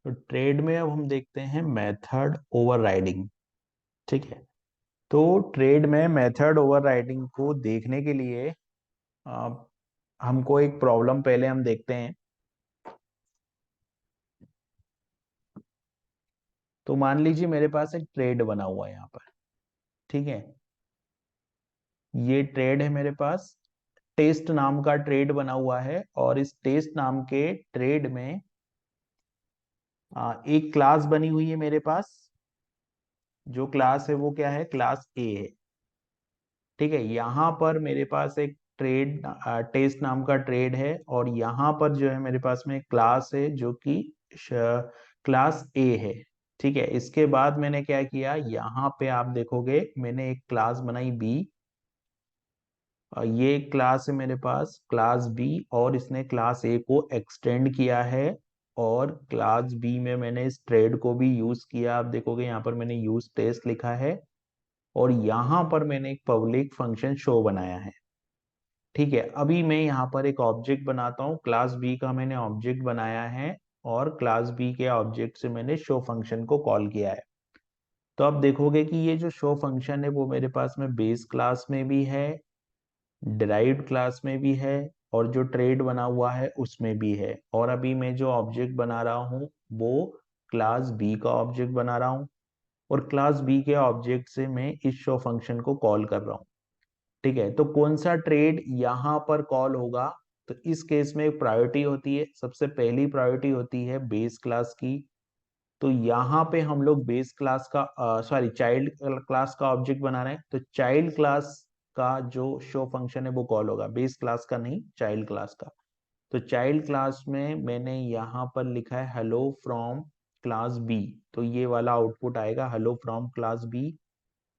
तो ट्रेड में अब हम देखते हैं मेथड ओवरराइडिंग। ठीक है, तो ट्रेड में मेथड ओवरराइडिंग को देखने के लिए अ, हमको एक प्रॉब्लम पहले हम देखते हैं। तो मान लीजिए मेरे पास एक ट्रेड बना हुआ है यहाँ पर। ठीक है, ये ट्रेड है मेरे पास, टेस्ट नाम का ट्रेड बना हुआ है, और इस टेस्ट नाम के ट्रेड में एक क्लास बनी हुई है मेरे पास। जो क्लास है वो क्या है, क्लास ए है। ठीक है, यहाँ पर मेरे पास एक ट्रेड टेस्ट नाम का ट्रेड है, और यहाँ पर जो है मेरे पास में क्लास है जो कि क्लास ए है। ठीक है, इसके बाद मैंने क्या किया, यहाँ पे आप देखोगे मैंने एक क्लास बनाई बी। ये क्लास है मेरे पास क्लास बी, और इसने क्लास ए को एक्सटेंड किया है, और क्लास बी में मैंने इस ट्रेड को भी यूज किया। आप देखोगे यहाँ पर मैंने यूज टेस्ट लिखा है, और यहाँ पर मैंने एक पब्लिक फंक्शन शो बनाया है। ठीक है, अभी मैं यहाँ पर एक ऑब्जेक्ट बनाता हूँ, क्लास बी का मैंने ऑब्जेक्ट बनाया है, और क्लास बी के ऑब्जेक्ट से मैंने शो फंक्शन को कॉल किया है। तो आप देखोगे कि ये जो शो फंक्शन है वो मेरे पास में बेस क्लास में भी है, डिराइव्ड क्लास में भी है, और जो ट्रेड बना हुआ है उसमें भी है। और अभी मैं जो ऑब्जेक्ट बना रहा हूँ वो क्लास बी का ऑब्जेक्ट बना रहा हूँ, और क्लास बी के ऑब्जेक्ट से मैं इस शो फंक्शन को कॉल कर रहा हूँ। ठीक है, तो कौन सा ट्रेड यहाँ पर कॉल होगा, तो इस केस में एक प्रायोरिटी होती है। सबसे पहली प्रायोरिटी होती है बेस क्लास की। तो यहाँ पे हम लोग बेस क्लास का सॉरी चाइल्ड क्लास का ऑब्जेक्ट बना रहे हैं, तो चाइल्ड क्लास का जो शो फंक्शन है वो कॉल होगा, बेस क्लास का नहीं, चाइल्ड क्लास का। तो चाइल्ड क्लास में मैंने यहाँ पर लिखा है हेलो फ्रॉम क्लास बी, तो ये वाला आउटपुट आएगा हेलो फ्रॉम क्लास बी।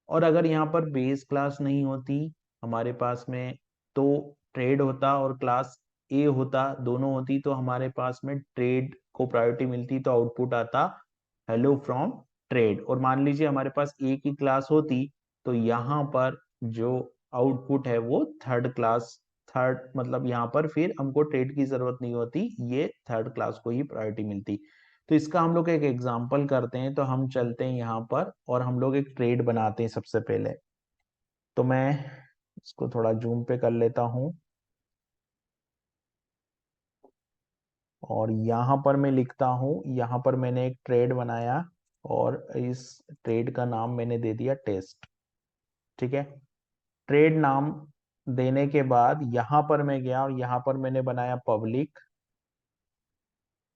और अगर यहाँ पर बेस क्लास नहीं होती हमारे पास में, तो ट्रेड होता और क्लास ए होता, दोनों होती, तो हमारे पास में ट्रेड को प्रायोरिटी मिलती, तो आउटपुट आता हेलो फ्रॉम ट्रेड। और मान लीजिए हमारे पास ए की क्लास होती, तो यहाँ पर जो आउटपुट है वो थर्ड क्लास, थर्ड मतलब यहाँ पर फिर हमको ट्रेड की जरूरत नहीं होती, ये थर्ड क्लास को ही प्रायोरिटी मिलती। तो इसका हम लोग एक एग्जाम्पल करते हैं। तो हम चलते हैं यहाँ पर और हम लोग एक ट्रेड बनाते हैं सबसे पहले। तो मैं इसको थोड़ा जूम पे कर लेता हूँ, और यहाँ पर मैं लिखता हूँ, यहाँ पर मैंने एक ट्रेड बनाया, और इस ट्रेड का नाम मैंने दे दिया टेस्ट। ठीक है, ट्रेड नाम देने के बाद यहाँ पर मैं गया और यहाँ पर मैंने बनाया पब्लिक,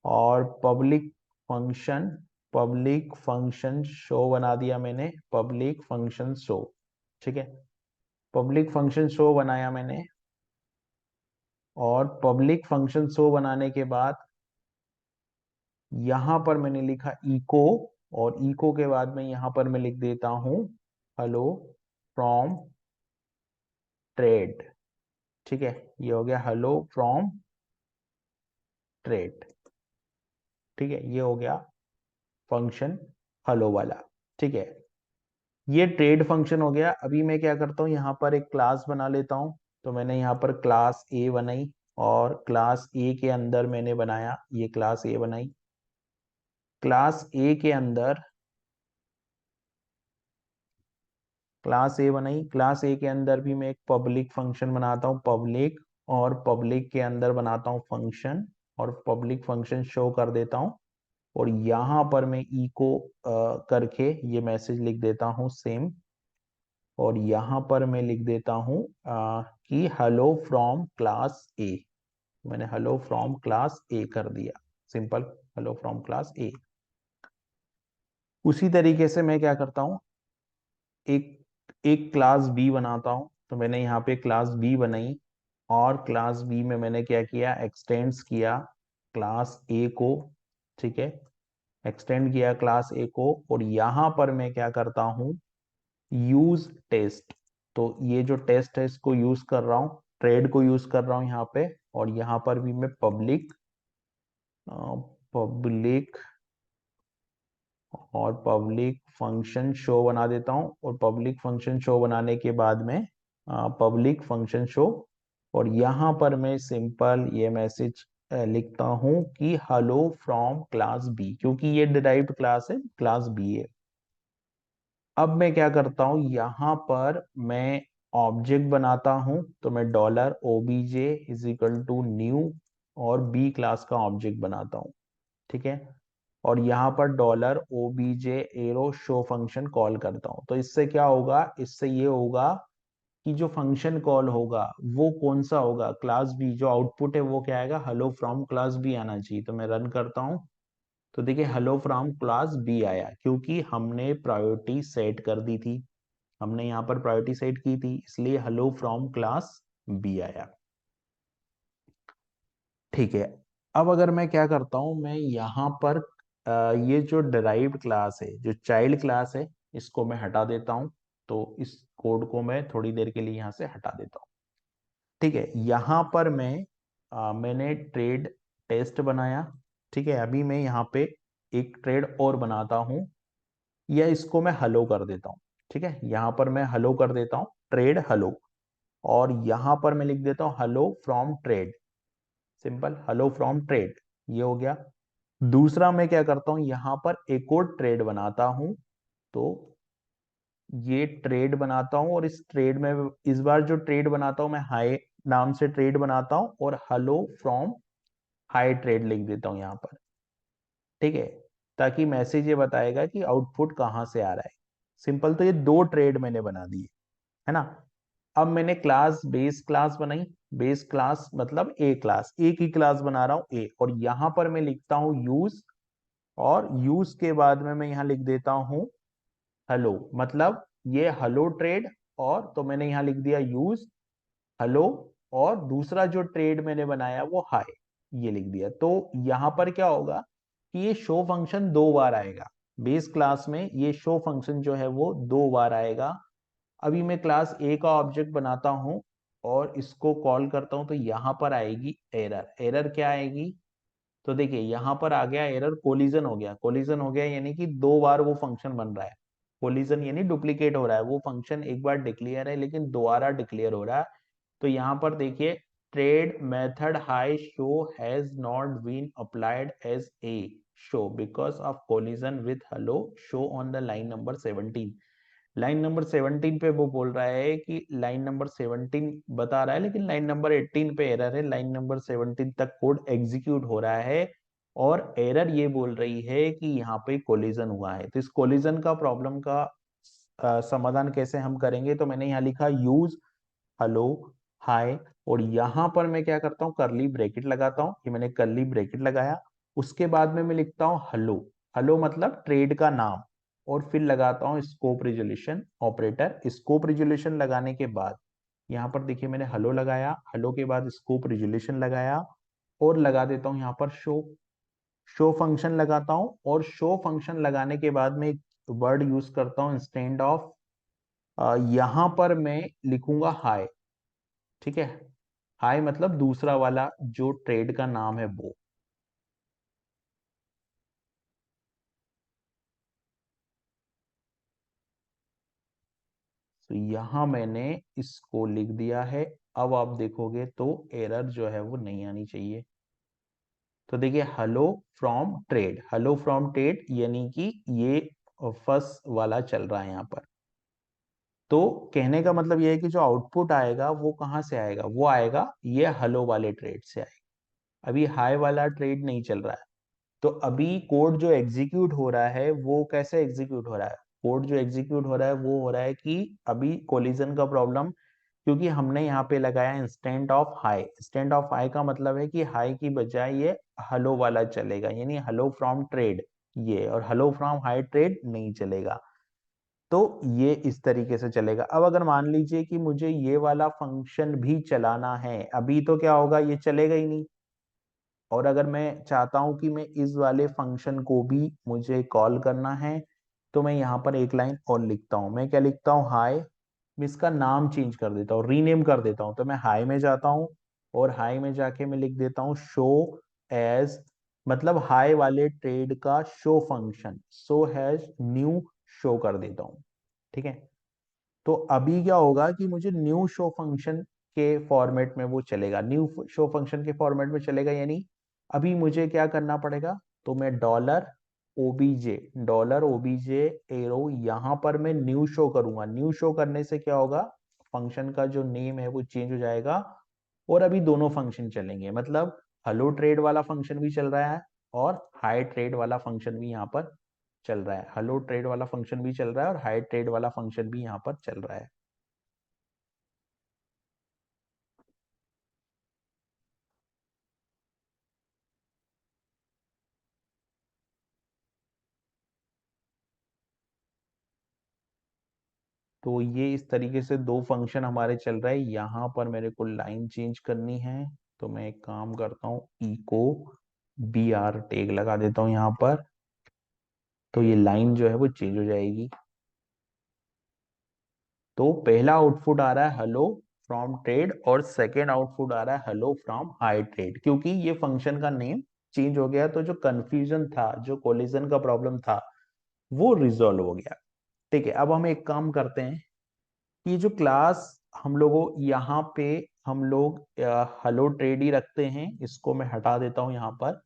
और पब्लिक फंक्शन शो बना दिया मैंने, पब्लिक फंक्शन शो। ठीक है, पब्लिक फंक्शन शो बनाया मैंने, और पब्लिक फंक्शन शो बनाने के बाद यहां पर मैंने लिखा इको, और इको के बाद में यहां पर मैं लिख देता हूं हेलो फ्रॉम ट्रेड। ठीक है, ये हो गया हेलो फ्रॉम ट्रेड। ठीक है, ये हो गया फंक्शन हेलो वाला। ठीक है, ये ट्रेड फंक्शन हो गया। अभी मैं क्या करता हूँ, यहाँ पर एक क्लास बना लेता हूँ। तो मैंने यहाँ पर क्लास ए बनाई, और क्लास ए के अंदर मैंने बनाया, ये क्लास ए बनाई। क्लास ए के अंदर क्लास ए बनाई, क्लास ए के अंदर भी मैं एक पब्लिक फंक्शन बनाता हूँ, पब्लिक, और पब्लिक के अंदर बनाता हूँ फंक्शन, और पब्लिक फंक्शन शो कर देता हूँ। और यहाँ पर मैं इको करके ये मैसेज लिख देता हूँ सेम, और यहाँ पर मैं लिख देता हूँ कि हेलो फ्रॉम क्लास ए। मैंने हेलो फ्रॉम क्लास ए कर दिया, सिंपल हेलो फ्रॉम क्लास ए। उसी तरीके से मैं क्या करता हूँ, एक एक क्लास बी बनाता हूँ। तो मैंने यहाँ पे क्लास बी बनाई, और क्लास बी में मैंने क्या किया, एक्सटेंड्स किया क्लास ए को। ठीक है, एक्सटेंड किया क्लास ए को, और यहाँ पर मैं क्या करता हूँ, यूज टेस्ट। तो ये जो टेस्ट है इसको यूज कर रहा हूँ, ट्रेड को यूज कर रहा हूँ यहाँ पे, और यहाँ पर भी मैं पब्लिक और पब्लिक फंक्शन शो बना देता हूँ। और पब्लिक फंक्शन शो बनाने के बाद में पब्लिक फंक्शन शो, और यहाँ पर मैं सिंपल ये मैसेज लिखता हूं कि हेलो फ्रॉम क्लास बी, क्योंकि ये डिराइव्ड क्लास है, क्लास बी है। अब मैं क्या करता हूं, यहां पर मैं ऑब्जेक्ट बनाता हूं, तो मैं dollar OBJ is equal to new और बी क्लास का ऑब्जेक्ट बनाता हूं। ठीक है, और यहाँ पर dollar OBJ arrow show function call करता हूँ। तो इससे क्या होगा, इससे ये होगा कि जो फंक्शन कॉल होगा वो कौन सा होगा, क्लास बी। जो आउटपुट है वो क्या आएगा, हेलो फ्रॉम क्लास बी आना चाहिए। तो मैं रन करता हूँ, तो देखिए हेलो फ्रॉम क्लास बी आया, क्योंकि हमने प्रायोरिटी सेट कर दी थी। हमने यहाँ पर प्रायोरिटी सेट की थी, इसलिए हेलो फ्रॉम क्लास बी आया। ठीक है, अब अगर मैं क्या करता हूं, मैं यहाँ पर ये जो डिराइव्ड क्लास है, जो चाइल्ड क्लास है, इसको मैं हटा देता हूं। तो इस कोड को मैं थोड़ी देर के लिए यहाँ से हटा देता हूँ। ठीक है, यहाँ पर मैंने ट्रेड टेस्ट बनाया। ठीक है, अभी मैं यहाँ पे एक ट्रेड और बनाता हूँ, या इसको मैं हलो कर देता हूँ। ठीक है, यहाँ पर मैं हलो कर देता हूँ, ट्रेड हलो। और यहाँ पर मैं लिख देता हूँ hello from trade, simple hello from trade, ये हो गया। दूसरा मैं क्या करता हूं, यहां पर एक और ट्रेड बनाता हूं। तो ये ट्रेड बनाता हूं, और इस ट्रेड में इस बार जो ट्रेड बनाता हूं मैं हाई नाम से ट्रेड बनाता हूं, और हलो फ्रॉम हाई ट्रेड लिख देता हूं यहां पर। ठीक है, ताकि मैसेज ये बताएगा कि आउटपुट कहां से आ रहा है। सिंपल, तो ये दो ट्रेड मैंने बना दिए, है ना। अब मैंने क्लास बेस क्लास बनाई। बेस क्लास मतलब ए क्लास, एक ही क्लास बना रहा हूं ए, और यहां पर मैं लिखता हूं यूज, और यूज के बाद में मैं यहां लिख देता हूं हेलो, मतलब ये हेलो ट्रेड। और तो मैंने यहां लिख दिया यूज हेलो, और दूसरा जो ट्रेड मैंने बनाया वो हाई, ये लिख दिया। तो यहां पर क्या होगा कि ये शो फंक्शन दो बार आएगा। बेस क्लास में ये शो फंक्शन जो है वो दो बार आएगा। अभी मैं क्लास ए का ऑब्जेक्ट बनाता हूं और इसको कॉल करता हूं, तो यहां पर आएगी एरर। एरर क्या आएगी, तो देखिए यहाँ पर आ गया एरर, कोलिजन हो गया। कोलिजन हो गया यानी कि दो बार वो फंक्शन बन रहा है। कोलिजन यानी डुप्लीकेट हो रहा है, वो फंक्शन एक बार डिक्लेयर है लेकिन दोबारा डिक्लेयर हो रहा है। तो यहाँ पर देखिए, trait method hi show has not been applied as a show because of collision with hello show on the line number 17। Line number 17 पे वो बोल रहा है कि लाइन नंबर 17 बता रहा है, लेकिन लाइन नंबर 18 पे एरर है। लाइन नंबर 17 तक कोड एग्जीक्यूट हो रहा है, और एरर ये बोल रही है कि यहाँ पे कोलिजन हुआ है। तो इस कोलिजन का प्रॉब्लम का समाधान कैसे हम करेंगे, तो मैंने यहाँ लिखा यूज हेलो हाय, और यहाँ पर मैं क्या करता हूँ, करली ब्रैकेट लगाता हूँ। ये मैंने करली ब्रैकेट लगाया, उसके बाद में मैं लिखता हूँ हेलो। हेलो मतलब ट्रेड का नाम, और फिर लगाता हूँ scope resolution operator. Scope resolution लगाने के बाद यहाँ पर देखिए मैंने हेलो लगाया, हेलो के बाद स्कोप रिजोल्यूशन लगाया, और लगा देता हूँ यहाँ पर शो। शो फंक्शन लगाता हूँ, और शो फंक्शन लगाने के बाद में एक वर्ड यूज करता हूँ इंस्टेंट ऑफ, यहाँ पर मैं लिखूंगा हाई। ठीक है, हाई मतलब दूसरा वाला जो ट्रेड का नाम है वो। तो यहां मैंने इसको लिख दिया है। अब आप देखोगे तो एरर जो है वो नहीं आनी चाहिए। तो देखिए hello from trade, hello from trade यानी कि ये फर्स्ट वाला चल रहा है यहाँ पर। तो कहने का मतलब ये है कि जो आउटपुट आएगा वो कहाँ से आएगा, वो आएगा ये हेलो वाले ट्रेड से आएगा। अभी हाई वाला ट्रेड नहीं चल रहा है। तो अभी कोड जो एग्जीक्यूट हो रहा है वो कैसे एग्जीक्यूट हो रहा है, कोड जो एग्जीक्यूट हो रहा है वो हो रहा है कि अभी कोलिजन का प्रॉब्लम, क्योंकि हमने यहाँ पे लगाया instant of high. Instant of high का मतलब है कि हाई की बजाय ये हेलो वाला चलेगा, यानी हेलो फ्रॉम ट्रेड ये, और हेलो फ्रॉम हाई ट्रेड नहीं चलेगा। तो ये इस तरीके से चलेगा। अब अगर मान लीजिए कि मुझे ये वाला फंक्शन भी चलाना है, अभी तो क्या होगा, ये चलेगा ही नहीं। और अगर मैं चाहता हूं कि मैं इस वाले फंक्शन को भी मुझे कॉल करना है, तो मैं यहाँ पर एक लाइन और लिखता हूँ। मैं क्या लिखता हूँ, हाई। मैं इसका नाम चेंज कर देता हूँ, रीनेम कर देता हूँ। तो मैं हाई में जाता हूँ, और हाई में जाके मैं लिख देता हूँ शो एज, मतलब हाई वाले ट्रेड का show function, show has new show कर देता हूँ। ठीक है, तो अभी क्या होगा कि मुझे न्यू शो फंक्शन के फॉर्मेट में वो चलेगा, न्यू शो फंक्शन के फॉर्मेट में चलेगा, यानी अभी मुझे क्या करना पड़ेगा, तो मैं डॉलर ओबीजे एरो यहां पर मैं न्यू शो करूंगा। न्यू शो करने से क्या होगा, फंक्शन का जो नेम है वो चेंज हो जाएगा और अभी दोनों फंक्शन चलेंगे, मतलब हेलो ट्रेड वाला फंक्शन भी चल रहा है और हाई ट्रेड वाला फंक्शन भी यहाँ पर चल रहा है। हेलो ट्रेड वाला फंक्शन भी चल रहा है और हाई ट्रेड वाला फंक्शन भी यहाँ पर चल रहा है। तो ये इस तरीके से दो फंक्शन हमारे चल रहे हैं। यहाँ पर मेरे को लाइन चेंज करनी है, तो मैं एक काम करता हूँ, इको BR टैग लगा देता हूँ यहाँ पर, तो ये लाइन जो है वो चेंज हो जाएगी। तो पहला आउटपुट आ रहा है हेलो फ्रॉम ट्रेड और सेकेंड आउटपुट आ रहा है हेलो फ्रॉम हाई ट्रेड, क्योंकि ये फंक्शन का नेम चेंज हो गया, तो जो कंफ्यूजन था, जो कोलिजन का प्रॉब्लम था, वो रिजॉल्व हो गया। ठीक है, अब हम एक काम करते हैं, ये जो क्लास हम लोगों यहाँ पे हम लोग हेलो ट्रेड ही रखते हैं, इसको मैं हटा देता हूँ यहाँ पर।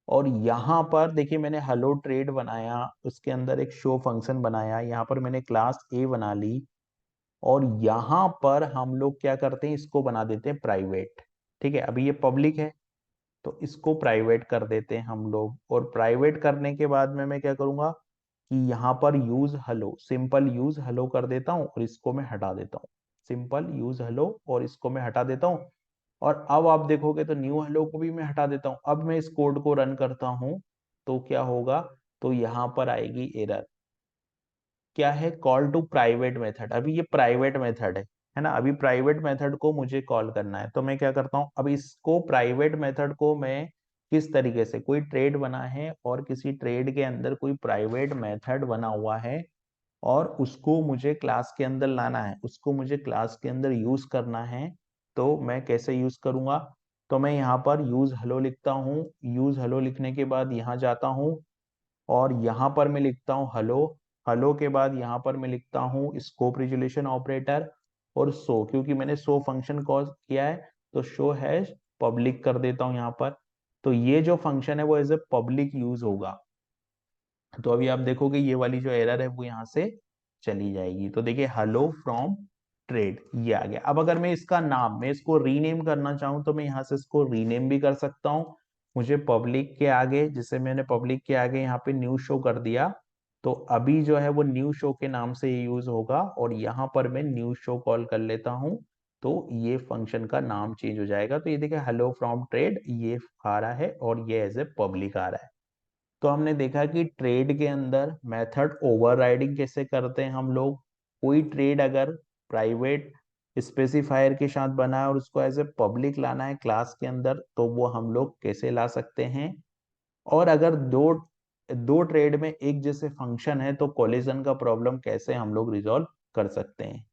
और यहाँ पर देखिए मैंने हेलो ट्रेड बनाया, उसके अंदर एक शो फंक्शन बनाया, यहाँ पर मैंने क्लास ए बना ली और यहाँ पर हम लोग क्या करते हैं, इसको बना देते हैं प्राइवेट। ठीक है, अभी ये पब्लिक है तो इसको प्राइवेट कर देते हैं हम लोग, और प्राइवेट करने के बाद में मैं क्या करूंगा कि यहाँ पर use hello, simple use hello कर देता हूँ और इसको मैं हटा देता हूँ। सिंपल यूज हेलो और इसको मैं हटा देता हूँ। और अब आप देखोगे तो न्यू हेलो को भी मैं हटा देता हूँ। अब मैं इस कोड को रन करता हूँ तो क्या होगा, तो यहाँ पर आएगी एरर, क्या है, कॉल टू प्राइवेट मेथड। अभी ये प्राइवेट मेथड है ना, अभी प्राइवेट मेथड को मुझे कॉल करना है, तो मैं क्या करता हूँ, अब इसको प्राइवेट मेथड को मैं किस तरीके से, कोई ट्रेड बना है और किसी ट्रेड के अंदर कोई प्राइवेट मेथड बना हुआ है और उसको मुझे क्लास के अंदर लाना है, उसको मुझे क्लास के अंदर यूज करना है, तो मैं कैसे यूज करूंगा, तो मैं यहाँ पर यूज हेलो लिखता हूँ। यूज हेलो लिखने के बाद यहाँ जाता हूँ और यहाँ पर मैं लिखता हूँ हेलो। हेलो के बाद यहाँ पर मैं लिखता हूँ स्कोप रिजोल्यूशन ऑपरेटर और शो, क्योंकि मैंने शो फंक्शन कॉल किया है तो शो हैश पब्लिक कर देता हूँ यहाँ पर। तो ये जो फंक्शन है वो एज ए पब्लिक यूज होगा। तो अभी आप देखोगे ये वाली जो एरर है वो यहाँ से चली जाएगी। तो देखिए हेलो फ्रॉम ट्रेड ये आ गया। अब अगर मैं इसका नाम, मैं इसको रीनेम करना चाहूँ तो मैं यहाँ से इसको रीनेम भी कर सकता हूँ। मुझे पब्लिक के आगे, जिसे मैंने पब्लिक के आगे यहाँ पे न्यू शो कर दिया, तो अभी जो है वो न्यू शो के नाम से यूज होगा और यहाँ पर मैं न्यू शो कॉल कर लेता हूँ, तो ये फंक्शन का नाम चेंज हो जाएगा। तो ये देखिए हेलो फ्रॉम ट्रेड ये आ रहा है और ये एज ए पब्लिक आ रहा है। तो हमने देखा कि ट्रेड के अंदर मेथड ओवरराइडिंग कैसे करते हैं हम लोग। कोई ट्रेड अगर प्राइवेट स्पेसिफायर के साथ बना है और उसको एज ए पब्लिक लाना है क्लास के अंदर, तो वो हम लोग कैसे ला सकते हैं। और अगर दो दो ट्रेड में एक जैसे फंक्शन है तो कोलिजन का प्रॉब्लम कैसे हम लोग रिजॉल्व कर सकते हैं।